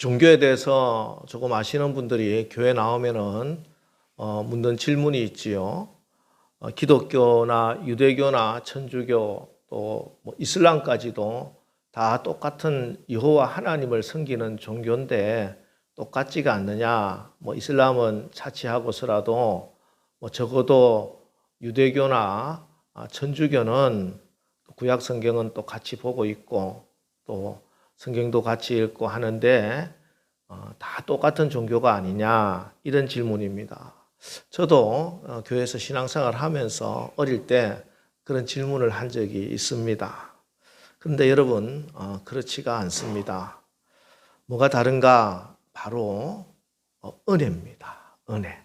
종교에 대해서 조금 아시는 분들이 교회 나오면은 묻는 질문이 있지요. 기독교나 유대교나 천주교 또 뭐 이슬람까지도 다 똑같은 여호와 하나님을 섬기는 종교인데 똑같지가 않느냐. 뭐 이슬람은 차치하고서라도 뭐 적어도 유대교나 천주교는 구약 성경은 또 같이 보고 있고 또 성경도 같이 읽고 하는데 다 똑같은 종교가 아니냐, 이런 질문입니다. 저도 교회에서 신앙생활을 하면서 어릴 때 그런 질문을 한 적이 있습니다. 그런데 여러분, 그렇지가 않습니다. 뭐가 다른가? 바로 은혜입니다. 은혜.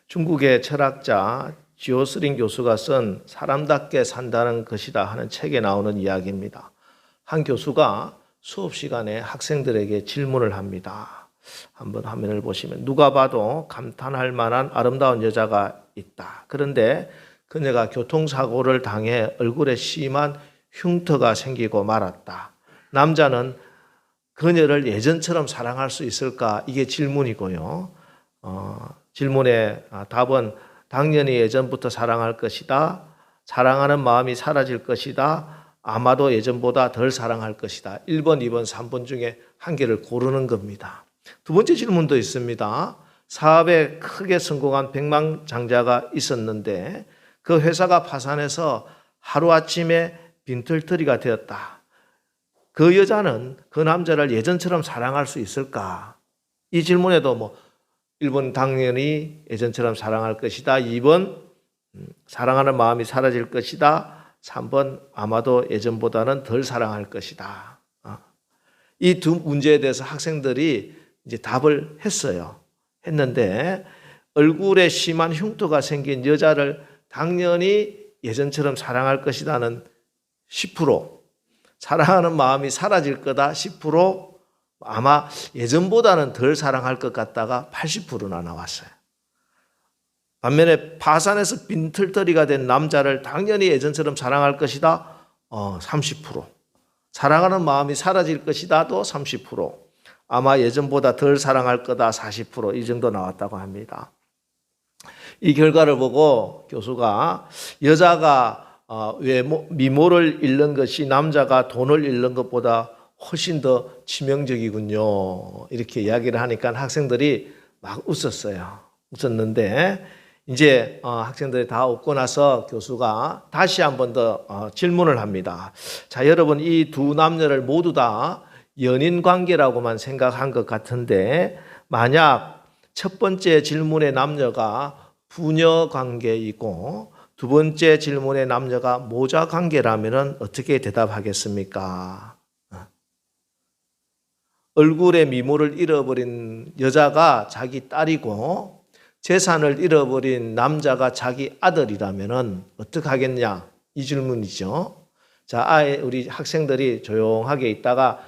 중국의 철학자 지오스링 교수가 쓴 사람답게 산다는 것이다 하는 책에 나오는 이야기입니다. 한 교수가 수업 시간에 학생들에게 질문을 합니다. 한번 화면을 보시면 누가 봐도 감탄할 만한 아름다운 여자가 있다. 그런데 그녀가 교통사고를 당해 얼굴에 심한 흉터가 생기고 말았다. 남자는 그녀를 예전처럼 사랑할 수 있을까? 이게 질문이고요. 질문의 답은 당연히 예전부터 사랑할 것이다. 사랑하는 마음이 사라질 것이다. 아마도 예전보다 덜 사랑할 것이다. 1번, 2번, 3번 중에 한 개를 고르는 겁니다. 두 번째 질문도 있습니다. 사업에 크게 성공한 백만장자가 있었는데 그 회사가 파산해서 하루아침에 빈털터리가 되었다. 그 여자는 그 남자를 예전처럼 사랑할 수 있을까? 이 질문에도 1번 당연히 예전처럼 사랑할 것이다. 2번 사랑하는 마음이 사라질 것이다. 3번 아마도 예전보다는 덜 사랑할 것이다. 이 두 문제에 대해서 학생들이 이제 답을 했는데 얼굴에 심한 흉터가 생긴 여자를 당연히 예전처럼 사랑할 것이다는 10%, 사랑하는 마음이 사라질 거다 10%, 아마 예전보다는 덜 사랑할 것 같다가 80%나 나왔어요. 반면에 파산해서 빈털터리가 된 남자를 당연히 예전처럼 사랑할 것이다 30%, 사랑하는 마음이 사라질 것이다도 30%, 아마 예전보다 덜 사랑할 거다 40%, 이 정도 나왔다고 합니다. 이 결과를 보고 교수가 여자가 미모를 잃는 것이 남자가 돈을 잃는 것보다 훨씬 더 치명적이군요. 이렇게 이야기를 하니까 학생들이 막 웃었는데 이제 학생들이 다 웃고 나서 교수가 다시 한 번 더 질문을 합니다. 자, 여러분, 이 두 남녀를 모두 다 연인 관계라고만 생각한 것 같은데 만약 첫 번째 질문의 남녀가 부녀 관계이고 두 번째 질문의 남녀가 모자 관계라면 어떻게 대답하겠습니까? 얼굴의 미모를 잃어버린 여자가 자기 딸이고 재산을 잃어버린 남자가 자기 아들이라면 어떻게 하겠냐? 이 질문이죠. 자, 우리 학생들이 조용하게 있다가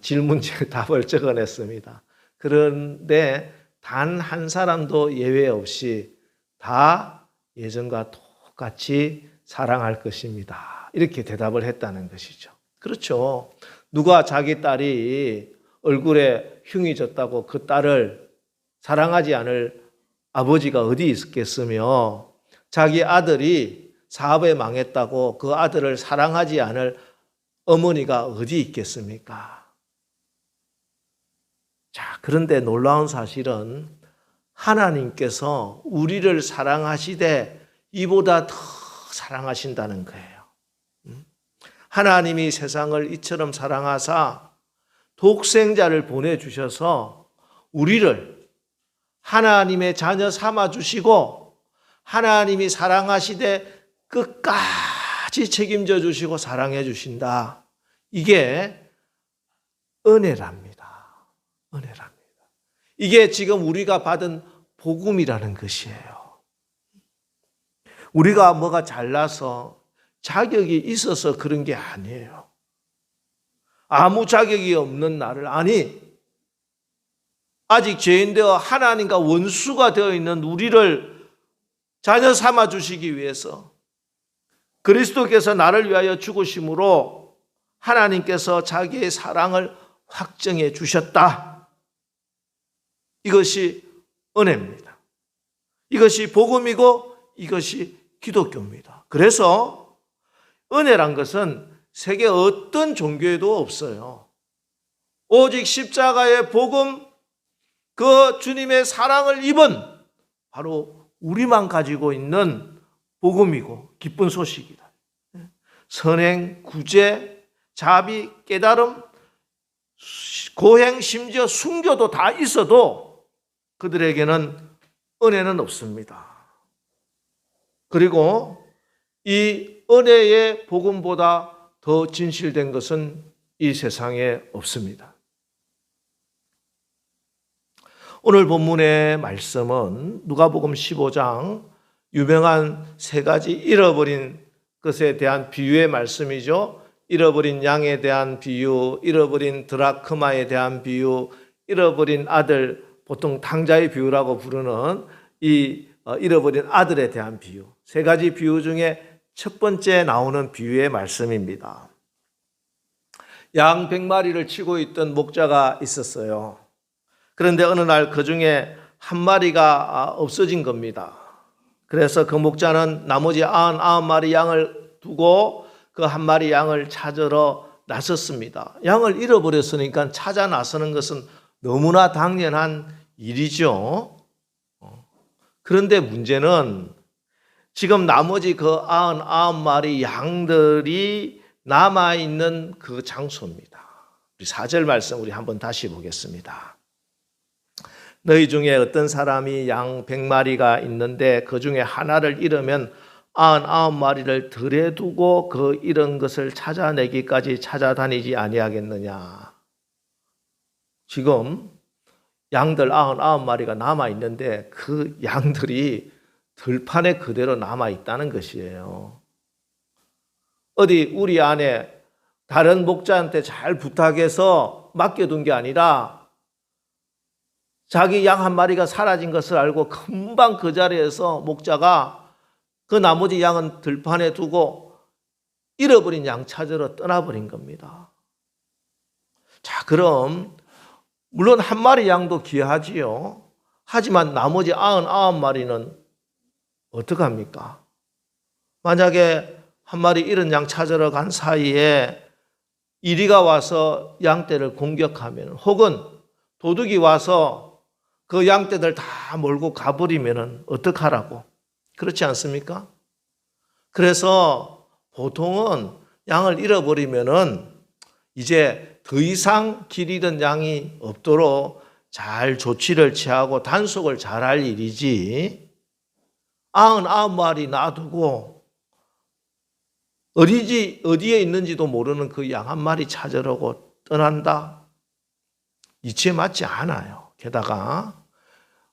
질문지 답을 적어냈습니다. 그런데 단 한 사람도 예외 없이 다 예전과 똑같이 사랑할 것입니다. 이렇게 대답을 했다는 것이죠. 그렇죠. 누가 자기 딸이 얼굴에 흉이 졌다고 그 딸을 사랑하지 않을 아버지가 어디 있겠으며 자기 아들이 사업에 망했다고 그 아들을 사랑하지 않을 어머니가 어디 있겠습니까? 자, 그런데 놀라운 사실은 하나님께서 우리를 사랑하시되 이보다 더 사랑하신다는 거예요. 하나님이 세상을 이처럼 사랑하사 독생자를 보내주셔서 우리를 하나님의 자녀 삼아주시고 하나님이 사랑하시되 끝까지 책임져 주시고 사랑해 주신다. 이게 은혜랍니다. 은혜랍니다. 이게 지금 우리가 받은 복음이라는 것이에요. 우리가 뭐가 잘나서 자격이 있어서 그런 게 아니에요. 아무 자격이 없는 나를, 아직 죄인 되어 하나님과 원수가 되어 있는 우리를 자녀 삼아 주시기 위해서 그리스도께서 나를 위하여 죽으심으로 하나님께서 자기의 사랑을 확정해 주셨다. 이것이 은혜입니다. 이것이 복음이고 이것이 기독교입니다. 그래서 은혜란 것은 세계 어떤 종교에도 없어요. 오직 십자가의 복음, 그 주님의 사랑을 입은 바로 우리만 가지고 있는 복음이고 기쁜 소식이다. 선행, 구제, 자비, 깨달음, 고행, 심지어 순교도 다 있어도 그들에게는 은혜는 없습니다. 그리고 이 은혜의 복음보다 더 진실된 것은 이 세상에 없습니다. 오늘 본문의 말씀은 누가복음 15장 유명한 세 가지 잃어버린 것에 대한 비유의 말씀이죠. 잃어버린 양에 대한 비유, 잃어버린 드라크마에 대한 비유, 잃어버린 아들, 보통 탕자의 비유라고 부르는 이 잃어버린 아들에 대한 비유. 세 가지 비유 중에 첫 번째 나오는 비유의 말씀입니다. 양 100마리를 치고 있던 목자가 있었어요. 그런데 어느 날 그 중에 한 마리가 없어진 겁니다. 그래서 그 목자는 나머지 99마리 양을 두고 그 한 마리 양을 찾으러 나섰습니다. 양을 잃어버렸으니까 찾아 나서는 것은 너무나 당연한 일이죠. 그런데 문제는 지금 나머지 그 99마리 양들이 남아있는 그 장소입니다. 우리 4절 말씀 우리 한번 다시 보겠습니다. 너희 중에 어떤 사람이 양 100마리가 있는데 그 중에 하나를 잃으면 99마리를 들에 두고 그 잃은 것을 찾아내기까지 찾아다니지 아니하겠느냐. 지금 양들 99마리가 남아있는데 그 양들이 들판에 그대로 남아있다는 것이에요. 어디 우리 안에 다른 목자한테 잘 부탁해서 맡겨둔 게 아니라 자기 양 한 마리가 사라진 것을 알고 금방 그 자리에서 목자가 그 나머지 양은 들판에 두고 잃어버린 양 찾으러 떠나버린 겁니다. 자, 그럼 물론 한 마리 양도 귀하지요. 하지만 나머지 99마리는 어떡합니까? 만약에 한 마리 잃은 양 찾으러 간 사이에 이리가 와서 양떼를 공격하면, 혹은 도둑이 와서 그 양떼들 다 몰고 가버리면 어떡하라고? 그렇지 않습니까? 그래서 보통은 양을 잃어버리면은 이제 더 이상 길 잃은 양이 없도록 잘 조치를 취하고 단속을 잘할 일이지, 99마리 놔두고 어디에 있는지도 모르는 그 양 한 마리 찾으려고 떠난다? 이치에 맞지 않아요. 게다가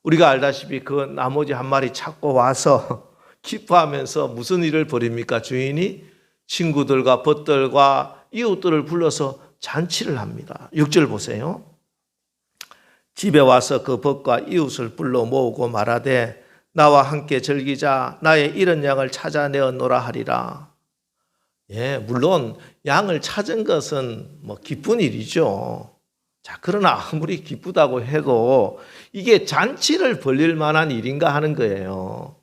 우리가 알다시피 그 나머지 한 마리 찾고 와서 기뻐하면서 무슨 일을 벌입니까? 주인이 친구들과 벗들과 이웃들을 불러서 잔치를 합니다. 6절 보세요. 집에 와서 그 벗과 이웃을 불러 모으고 말하되 나와 함께 즐기자. 나의 잃은 양을 찾아내었노라 하리라. 예, 물론 양을 찾은 것은 기쁜 일이죠. 자, 그러나 아무리 기쁘다고 해도 이게 잔치를 벌릴 만한 일인가 하는 거예요.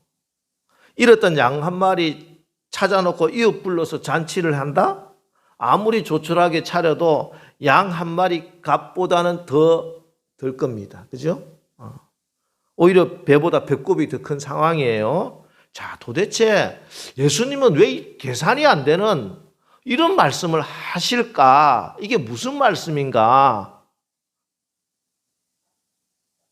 잃었던 양 한 마리 찾아놓고 이웃 불러서 잔치를 한다? 아무리 조촐하게 차려도 양 한 마리 값보다는 더 들 겁니다. 그죠? 오히려 배보다 배꼽이 더 큰 상황이에요. 자, 도대체 예수님은 왜 계산이 안 되는 이런 말씀을 하실까? 이게 무슨 말씀인가?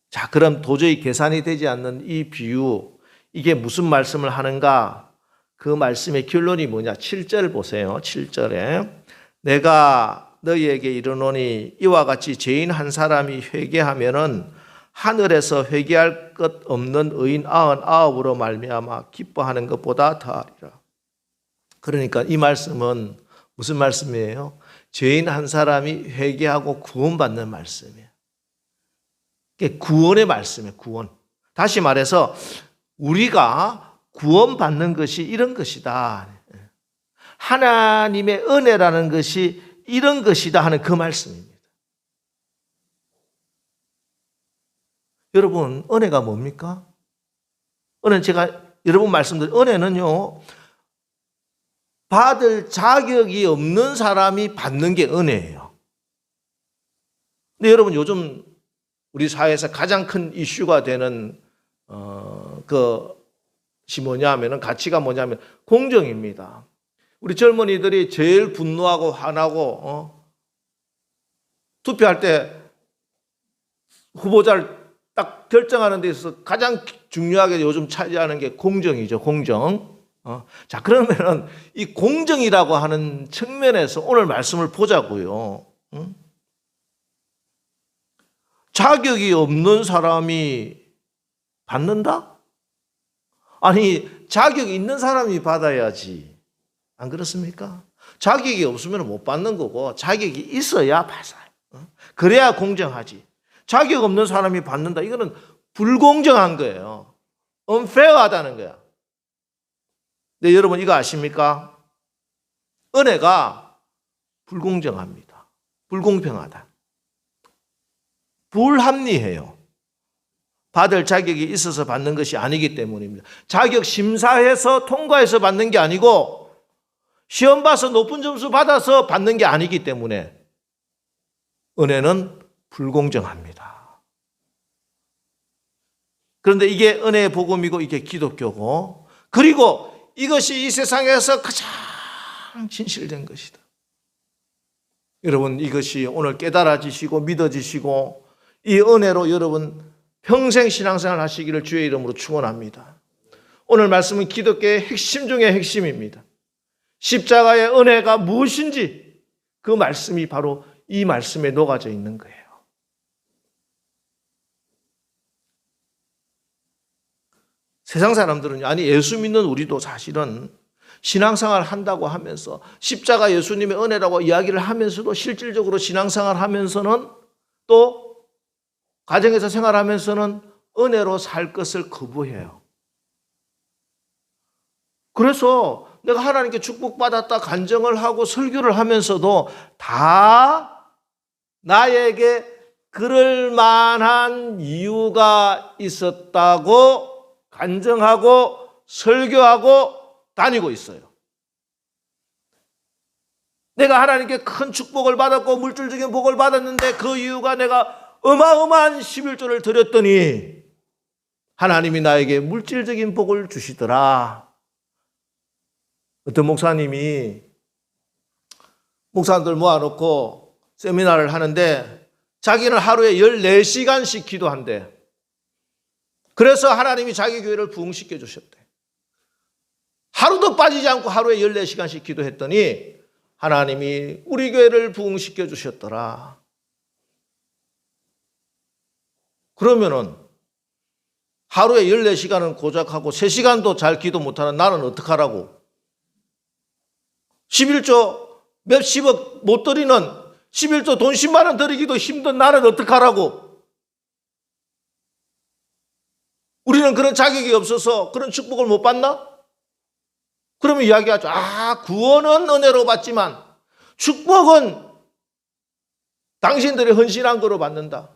자, 그럼 도저히 계산이 되지 않는 이 비유, 이게 무슨 말씀을 하는가? 그 말씀의 결론이 뭐냐? 7절 보세요. 7절에 내가 너희에게 이르노니 이와 같이 죄인 한 사람이 회개하면은 하늘에서 회개할 것 없는 의인 99으로 말미암아 기뻐하는 것보다 더하리라. 그러니까 이 말씀은 무슨 말씀이에요? 죄인 한 사람이 회개하고 구원받는 말씀이에요. 이게 구원의 말씀이에요. 구원. 다시 말해서 우리가 구원받는 것이 이런 것이다. 하나님의 은혜라는 것이 이런 것이다 하는 그 말씀입니다. 여러분, 은혜가 뭡니까? 은혜는 제가 여러 번 말씀드린 은혜는요, 받을 자격이 없는 사람이 받는 게 은혜예요. 근데 여러분, 요즘 우리 사회에서 가장 큰 이슈가 되는 그것이 뭐냐면은, 가치가 뭐냐면 공정입니다. 우리 젊은이들이 제일 분노하고 화나고 투표할 때 후보자를 딱 결정하는 데 있어서 가장 중요하게 요즘 차지하는 게 공정이죠. 공정. 자, 그러면은 이 공정이라고 하는 측면에서 오늘 말씀을 보자고요. 자격이 없는 사람이 받는다? 아니, 자격이 있는 사람이 받아야지. 안 그렇습니까? 자격이 없으면 못 받는 거고, 자격이 있어야 받아요. 그래야 공정하지. 자격 없는 사람이 받는다. 이거는 불공정한 거예요. unfair하다는 거야. 근데 여러분, 이거 아십니까? 은혜가 불공정합니다. 불공평하다. 불합리해요. 받을 자격이 있어서 받는 것이 아니기 때문입니다. 자격 심사해서 통과해서 받는 게 아니고 시험 봐서 높은 점수 받아서 받는 게 아니기 때문에 은혜는 불공정합니다. 그런데 이게 은혜의 복음이고 이게 기독교고, 그리고 이것이 이 세상에서 가장 진실된 것이다. 여러분, 이것이 오늘 깨달아지시고 믿어지시고 이 은혜로 여러분 평생 신앙생활 하시기를 주의 이름으로 축원합니다. 오늘 말씀은 기독교의 핵심 중의 핵심입니다. 십자가의 은혜가 무엇인지 그 말씀이 바로 이 말씀에 녹아져 있는 거예요. 세상 사람들은, 아니 예수 믿는 우리도 사실은 신앙생활 한다고 하면서 십자가 예수님의 은혜라고 이야기를 하면서도 실질적으로 신앙생활 하면서는 또 가정에서 생활하면서는 은혜로 살 것을 거부해요. 그래서 내가 하나님께 축복받았다 간증을 하고 설교를 하면서도 다 나에게 그럴 만한 이유가 있었다고 간증하고 설교하고 다니고 있어요. 내가 하나님께 큰 축복을 받았고 물질적인 복을 받았는데 그 이유가 내가 어마어마한 11조를 드렸더니 하나님이 나에게 물질적인 복을 주시더라. 어떤 목사님이 목사들 모아놓고 세미나를 하는데 자기는 하루에 14시간씩 기도한대. 그래서 하나님이 자기 교회를 부흥시켜 주셨대. 하루도 빠지지 않고 하루에 14시간씩 기도했더니 하나님이 우리 교회를 부흥시켜 주셨더라. 그러면은 하루에 14시간은 고작하고 3시간도 잘 기도 못하는 나는 어떡하라고? 11조 몇십억 못 드리는 11조 돈 10만 원 드리기도 힘든 나는 어떡하라고? 우리는 그런 자격이 없어서 그런 축복을 못 받나? 그러면 이야기하죠. 구원은 은혜로 받지만 축복은 당신들이 헌신한 거로 받는다.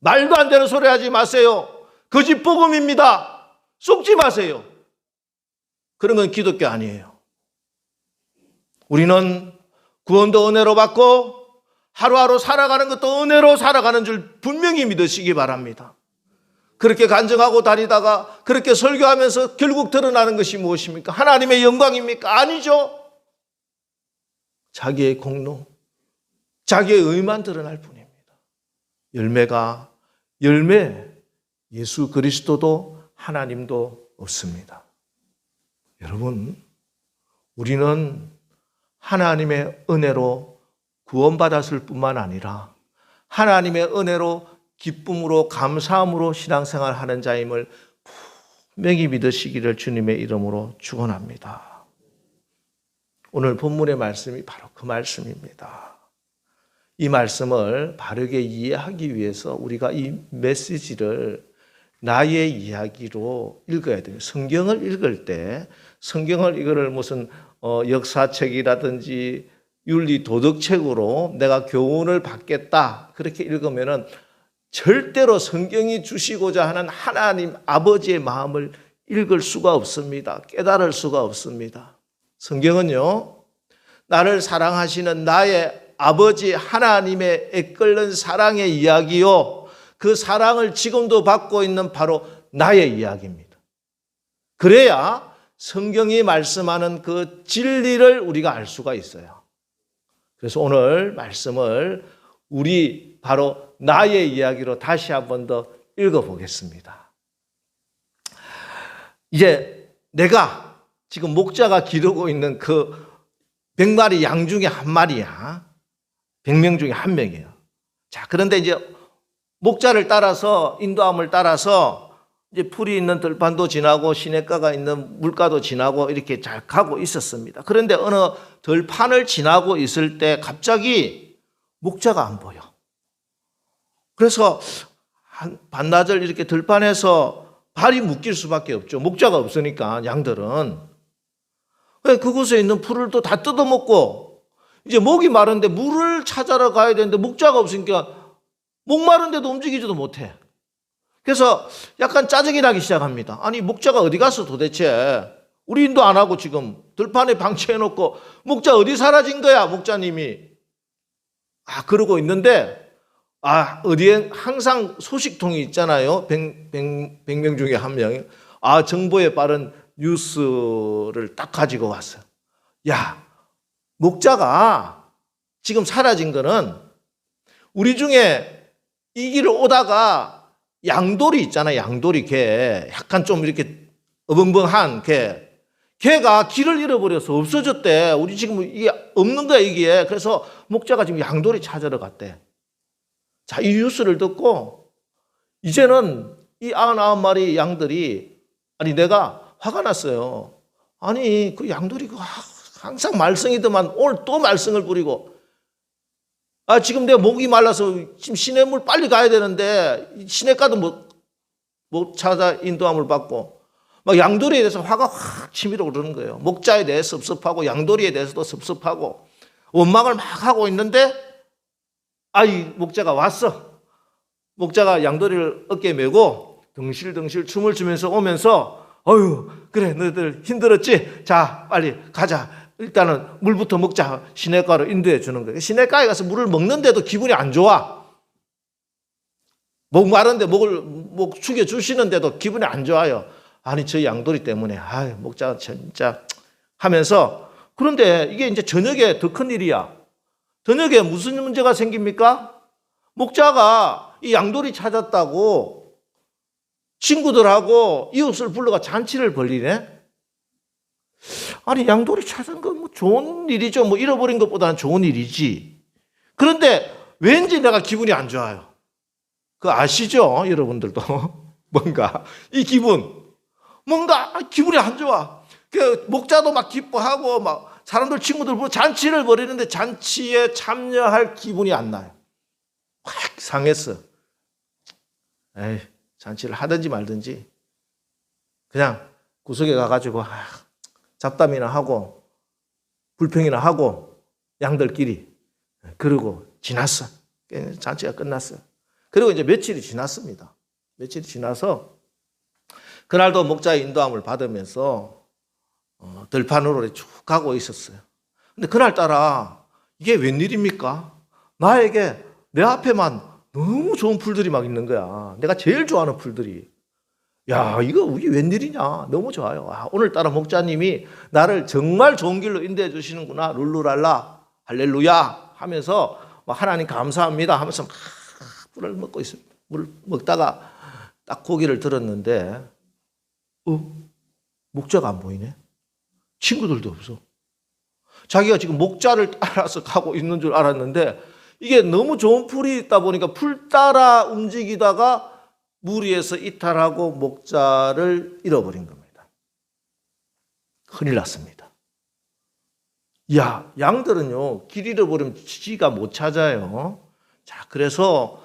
말도 안 되는 소리 하지 마세요. 거짓 복음입니다. 속지 마세요. 그런 건 기독교 아니에요. 우리는 구원도 은혜로 받고 하루하루 살아가는 것도 은혜로 살아가는 줄 분명히 믿으시기 바랍니다. 그렇게 간증하고 다니다가 그렇게 설교하면서 결국 드러나는 것이 무엇입니까? 하나님의 영광입니까? 아니죠. 자기의 공로, 자기의 의만 드러날 뿐입니다. 열매, 예수 그리스도도 하나님도 없습니다. 여러분, 우리는 하나님의 은혜로 구원받았을 뿐만 아니라 하나님의 은혜로 기쁨으로 감사함으로 신앙생활 하는 자임을 분명히 믿으시기를 주님의 이름으로 축원합니다. 오늘 본문의 말씀이 바로 그 말씀입니다. 이 말씀을 바르게 이해하기 위해서 우리가 이 메시지를 나의 이야기로 읽어야 돼요. 성경을 읽을 때 성경을 이거를 무슨 역사책이라든지 윤리 도덕책으로 내가 교훈을 받겠다 그렇게 읽으면은 절대로 성경이 주시고자 하는 하나님 아버지의 마음을 읽을 수가 없습니다. 깨달을 수가 없습니다. 성경은요, 나를 사랑하시는 나의 아버지 하나님의 애끓는 사랑의 이야기요, 그 사랑을 지금도 받고 있는 바로 나의 이야기입니다. 그래야 성경이 말씀하는 그 진리를 우리가 알 수가 있어요. 그래서 오늘 말씀을 우리 바로 나의 이야기로 다시 한 번 더 읽어보겠습니다. 이제 내가 지금 목자가 기르고 있는 그 100마리 양 중에 한 마리야. 100명 중에 한 명이에요. 자, 그런데 이제 목자를 따라서, 인도함을 따라서 이제 풀이 있는 들판도 지나고 시냇가가 있는 물가도 지나고 이렇게 잘 가고 있었습니다. 그런데 어느 들판을 지나고 있을 때 갑자기 목자가 안 보여. 그래서 반나절 이렇게 들판에서 발이 묶일 수밖에 없죠. 목자가 없으니까 양들은. 그곳에 있는 풀을 또 다 뜯어먹고 이제 목이 마른데 물을 찾아러 가야 되는데 목자가 없으니까 목 마른데도 움직이지도 못해. 그래서 약간 짜증이 나기 시작합니다. 아니 목자가 어디 갔어 도대체. 우리 인도 안 하고 지금 들판에 방치해놓고 목자 어디 사라진 거야 목자님이. 그러고 있는데 어디에 항상 소식통이 있잖아요. 100명 중에 한 명이. 정보에 빠른 뉴스를 딱 가지고 왔어요. 야, 목자가 지금 사라진 거는 우리 중에 이 길을 오다가 양돌이 있잖아요. 양돌이 개. 약간 좀 이렇게 어벙벙한 개. 개가 길을 잃어버려서 없어졌대. 우리 지금 이게 없는 거야, 이게. 그래서 목자가 지금 양돌이 찾으러 갔대. 자, 이 뉴스를 듣고 이제는 이 99마리 양들이 내가 화가 났어요. 아니, 그 양돌이 항상 말썽이더만 오늘 또 말썽을 부리고 지금 내가 목이 말라서 지금 시냇물 빨리 가야 되는데 시냇가도 못 찾아 인도함을 받고 막 양돌이에 대해서 화가 확 치밀어 오르는 거예요. 목자에 대해서 섭섭하고 양돌이에 대해서도 섭섭하고 원망을 막 하고 있는데 이 목자가 왔어. 목자가 양돌이를 어깨에 메고 덩실덩실 춤을 추면서 오면서 그래 너희들 힘들었지? 자 빨리 가자. 일단은 물부터 먹자. 시냇가로 인도해 주는 거예요. 시냇가에 가서 물을 먹는데도 기분이 안 좋아. 목 마른데 목 축여 주시는데도 기분이 안 좋아요. 아니 저 양돌이 때문에 목자가 진짜 하면서. 그런데 이게 이제 저녁에 더 큰 일이야. 저녁에 무슨 문제가 생깁니까? 목자가 이 양돌이 찾았다고 친구들하고 이웃을 불러가 잔치를 벌리네. 아니 양돌이 찾은 건 좋은 일이죠. 잃어버린 것보다는 좋은 일이지. 그런데 왠지 내가 기분이 안 좋아요. 그거 아시죠? 여러분들도. 뭔가 이 기분. 뭔가 기분이 안 좋아. 그 목자도 막 기뻐하고 막 사람들 친구들 보고 잔치를 벌이는데 잔치에 참여할 기분이 안 나요. 확 상했어. 잔치를 하든지 말든지 그냥 구석에 가가지고 잡담이나 하고 불평이나 하고 양들끼리 그러고 지났어. 잔치가 끝났어. 그리고 이제 며칠이 지났습니다. 며칠이 지나서 그날도 목자의 인도함을 받으면서 들판으로 쭉 가고 있었어요. 근데 그날따라 이게 웬일입니까? 나에게 내 앞에만 너무 좋은 풀들이 막 있는 거야. 내가 제일 좋아하는 풀들이. 야, 이거 이게 웬일이냐. 너무 좋아요. 오늘따라 목자님이 나를 정말 좋은 길로 인도해 주시는구나. 룰루랄라 할렐루야 하면서 하나님 감사합니다 하면서 막 꿀을 먹고 있습니다. 물 먹다가 딱 고기를 들었는데 목자가 안 보이네. 친구들도 없어. 자기가 지금 목자를 따라서 가고 있는 줄 알았는데 이게 너무 좋은 풀이 있다 보니까 풀 따라 움직이다가 무리에서 이탈하고 목자를 잃어버린 겁니다. 큰일 났습니다. 양들은요, 길 잃어버리면 지가 못 찾아요. 자, 그래서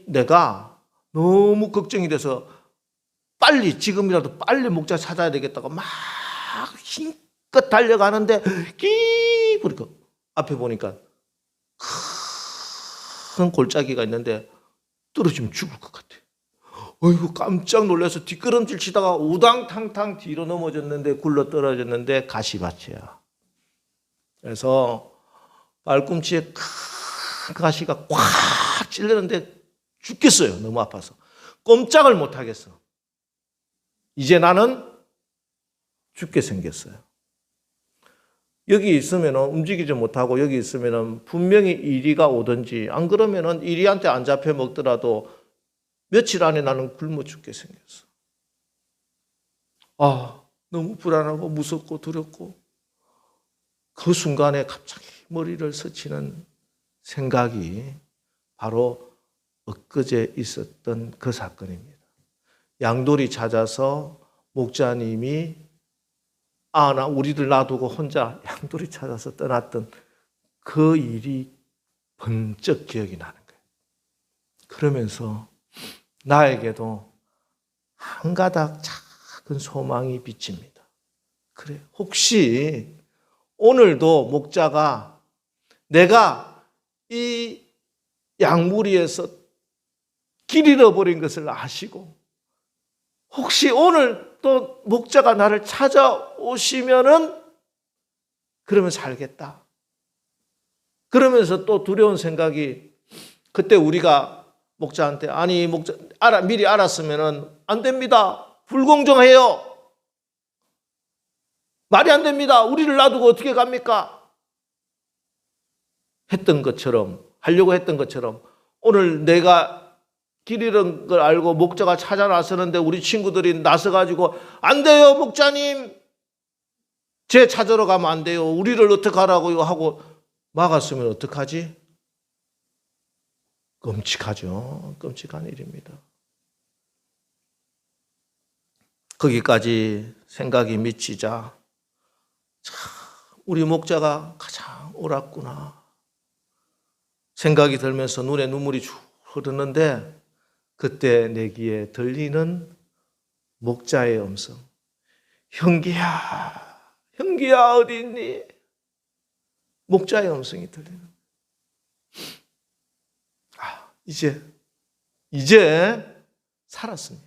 내가 너무 걱정이 돼서 지금이라도 빨리 목자 찾아야 되겠다고 막 힘껏 달려가는데, 그러니까 앞에 보니까 큰 골짜기가 있는데 떨어지면 죽을 것 같아. 어이구, 깜짝 놀라서 뒷걸음질 치다가 우당탕탕 뒤로 넘어졌는데, 굴러 떨어졌는데 가시밭이야. 그래서 발꿈치에 큰 가시가 꽉 찔렸는데 죽겠어요. 너무 아파서. 꼼짝을 못 하겠어. 이제 나는 죽게 생겼어요. 여기 있으면 움직이지 못하고 여기 있으면 분명히 이리가 오든지, 안 그러면 이리한테 안 잡혀 먹더라도 며칠 안에 나는 굶어 죽게 생겼어. 너무 불안하고 무섭고 두렵고, 그 순간에 갑자기 머리를 스치는 생각이 바로 엊그제 있었던 그 사건입니다. 양돌이 찾아서 목자님이 나 우리들 놔두고 혼자 양돌이 찾아서 떠났던 그 일이 번쩍 기억이 나는 거예요. 그러면서 나에게도 한 가닥 작은 소망이 비칩니다. 그래, 혹시 오늘도 목자가 내가 이 양무리에서 길 잃어버린 것을 아시고, 혹시 오늘 또 목자가 나를 찾아오시면은 그러면 살겠다. 그러면서 또 두려운 생각이, 그때 우리가 목자한테 아니 목자 미리 알았으면은 안 됩니다. 불공정해요. 말이 안 됩니다. 우리를 놔두고 어떻게 갑니까? 했던 것처럼, 하려고 했던 것처럼, 오늘 내가 길 잃은 걸 알고 목자가 찾아 나서는데 우리 친구들이 나서가지고 안 돼요 목자님, 쟤 찾으러 가면 안 돼요, 우리를 어떡하라고요 하고 막았으면 어떡하지? 끔찍하죠. 끔찍한 일입니다. 거기까지 생각이 미치자 우리 목자가 가장 옳았구나 생각이 들면서 눈에 눈물이 쭉 흐르는데, 그때 내 귀에 들리는 목자의 음성. 형기야, 형기야 어디 있니? 목자의 음성이 들리는. 이제 살았습니다.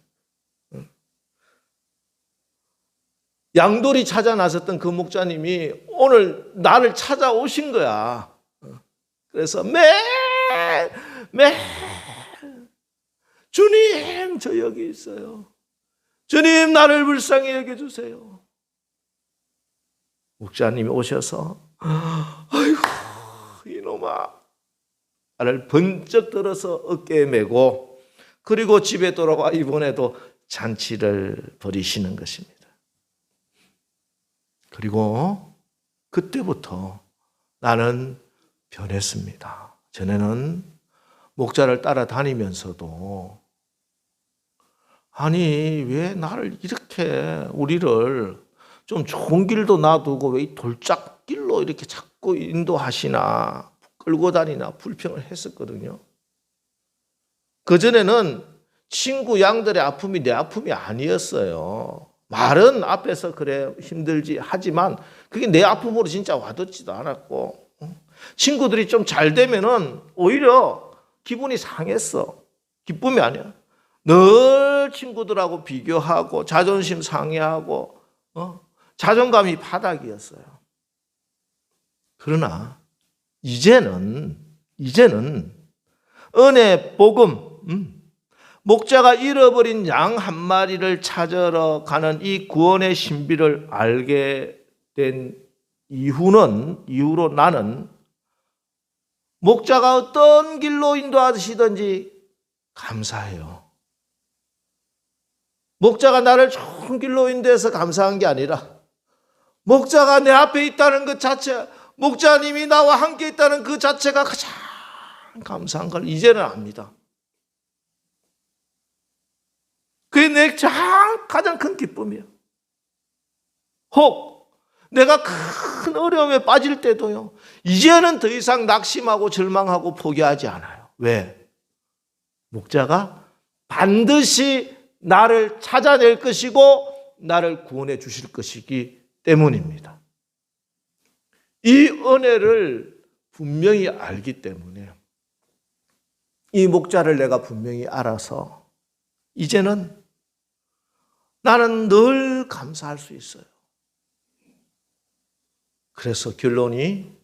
양돌이 찾아 나섰던 그 목자님이 오늘 나를 찾아오신 거야. 그래서 매일 주님, 저 여기 있어요. 주님, 나를 불쌍히 여겨주세요. 목자님이 오셔서 아이고 이놈아, 나를 번쩍 들어서 어깨에 메고, 그리고 집에 돌아와 이번에도 잔치를 벌이시는 것입니다. 그리고 그때부터 나는 변했습니다. 전에는 목자를 따라다니면서도 아니 왜 나를 이렇게, 우리를 좀 좋은 길도 놔두고 왜 이 돌짝길로 이렇게 자꾸 인도하시나, 끌고 다니나 불평을 했었거든요. 그전에는 친구 양들의 아픔이 내 아픔이 아니었어요. 말은 앞에서 그래 힘들지 하지만 그게 내 아픔으로 진짜 와닿지도 않았고, 친구들이 좀 잘 되면은 오히려 기분이 상했어. 기쁨이 아니야. 늘 친구들하고 비교하고 자존심 상해하고 자존감이 바닥이었어요. 그러나 이제는 은혜 복음, 목자가 잃어버린 양 한 마리를 찾으러 가는 이 구원의 신비를 알게 된 이후로 나는 목자가 어떤 길로 인도하시든지 감사해요. 목자가 나를 좋은 길로 인도해서 감사한 게 아니라, 목자가 내 앞에 있다는 것 자체, 목자님이 나와 함께 있다는 그 자체가 가장 감사한 걸 이제는 압니다. 그게 내 가장 큰 기쁨이에요. 혹 내가 큰 어려움에 빠질 때도요, 이제는 더 이상 낙심하고 절망하고 포기하지 않아요. 왜? 목자가 반드시 나를 찾아낼 것이고 나를 구원해 주실 것이기 때문입니다. 이 은혜를 분명히 알기 때문에 이 목자를 내가 분명히 알아서 이제는 나는 늘 감사할 수 있어요. 그래서 결론이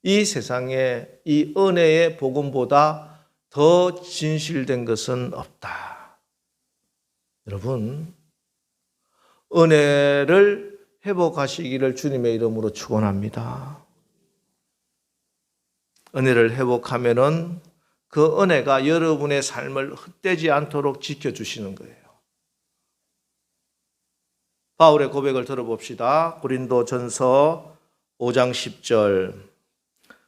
이 세상에 이 은혜의 복음보다 더 진실된 것은 없다. 여러분, 은혜를 회복하시기를 주님의 이름으로 축원합니다. 은혜를 회복하면은 그 은혜가 여러분의 삶을 헛되지 않도록 지켜주시는 거예요. 바울의 고백을 들어봅시다. 고린도전서 5장 10절.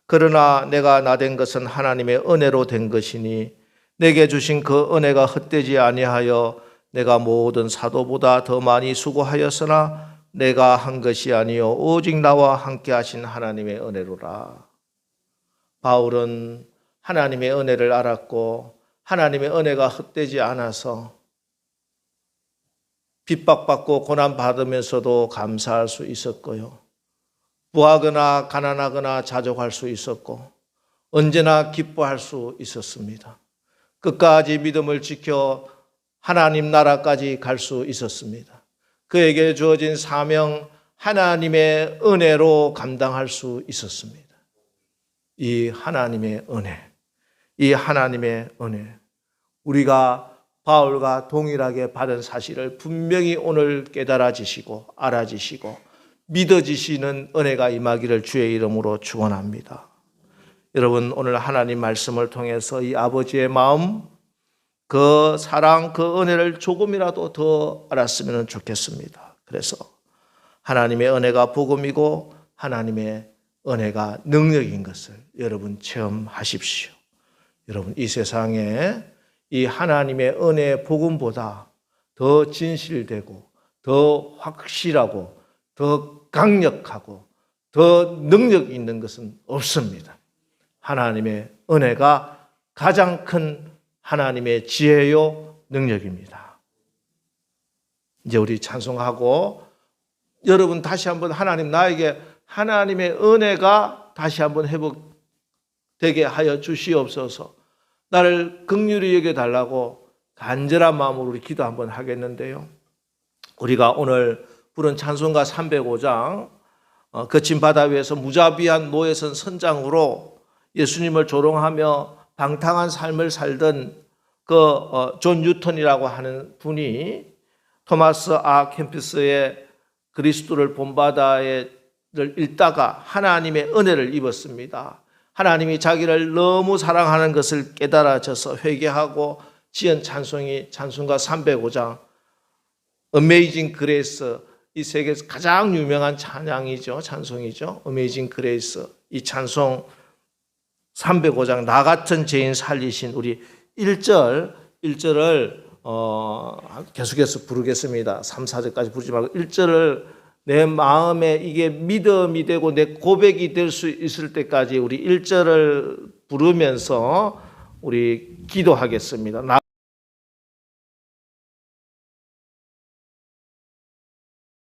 그러나 내가 나된 것은 하나님의 은혜로 된 것이니 내게 주신 그 은혜가 헛되지 아니하여 내가 모든 사도보다 더 많이 수고하였으나 내가 한 것이 아니요 오직 나와 함께 하신 하나님의 은혜로라. 바울은 하나님의 은혜를 알았고 하나님의 은혜가 헛되지 않아서 핍박받고 고난받으면서도 감사할 수 있었고요. 부하거나 가난하거나 자족할 수 있었고 언제나 기뻐할 수 있었습니다. 끝까지 믿음을 지켜 하나님 나라까지 갈 수 있었습니다. 그에게 주어진 사명 하나님의 은혜로 감당할 수 있었습니다. 이 하나님의 은혜, 우리가 바울과 동일하게 받은 사실을 분명히 오늘 깨달아지시고 알아지시고 믿어지시는 은혜가 임하기를 주의 이름으로 축원합니다. 여러분, 오늘 하나님 말씀을 통해서 이 아버지의 마음, 그 사랑, 그 은혜를 조금이라도 더 알았으면 좋겠습니다. 그래서 하나님의 은혜가 복음이고 하나님의 은혜가 능력인 것을 여러분 체험하십시오. 여러분, 이 세상에 이 하나님의 은혜의 복음보다 더 진실되고 더 확실하고 더 강력하고 더 능력 있는 것은 없습니다. 하나님의 은혜가 가장 큰 하나님의 지혜요 능력입니다. 이제 우리 찬송하고 여러분 다시 한번 하나님 나에게 하나님의 은혜가 다시 한번 회복되게 하여 주시옵소서. 나를 긍휼히 여겨달라고 간절한 마음으로 우리 기도 한번 하겠는데요. 우리가 오늘 부른 찬송가 305장 거친 바다 위에서 무자비한 노예선 선장으로 예수님을 조롱하며 방탕한 삶을 살던 존 뉴턴이라고 하는 분이 토마스 아 캠피스의 그리스도를 본바다를 읽다가 하나님의 은혜를 입었습니다. 하나님이 자기를 너무 사랑하는 것을 깨달아져서 회개하고 지은 찬송가 305장 Amazing Grace, 이 세계에서 가장 유명한 찬송이죠. Amazing Grace. 이 찬송 305장 나 같은 죄인 살리신 우리 1절을 계속해서 부르겠습니다. 3, 4절까지 부르지 말고 1절을 내 마음에 이게 믿음이 되고 내 고백이 될 수 있을 때까지 우리 1절을 부르면서 우리 기도하겠습니다.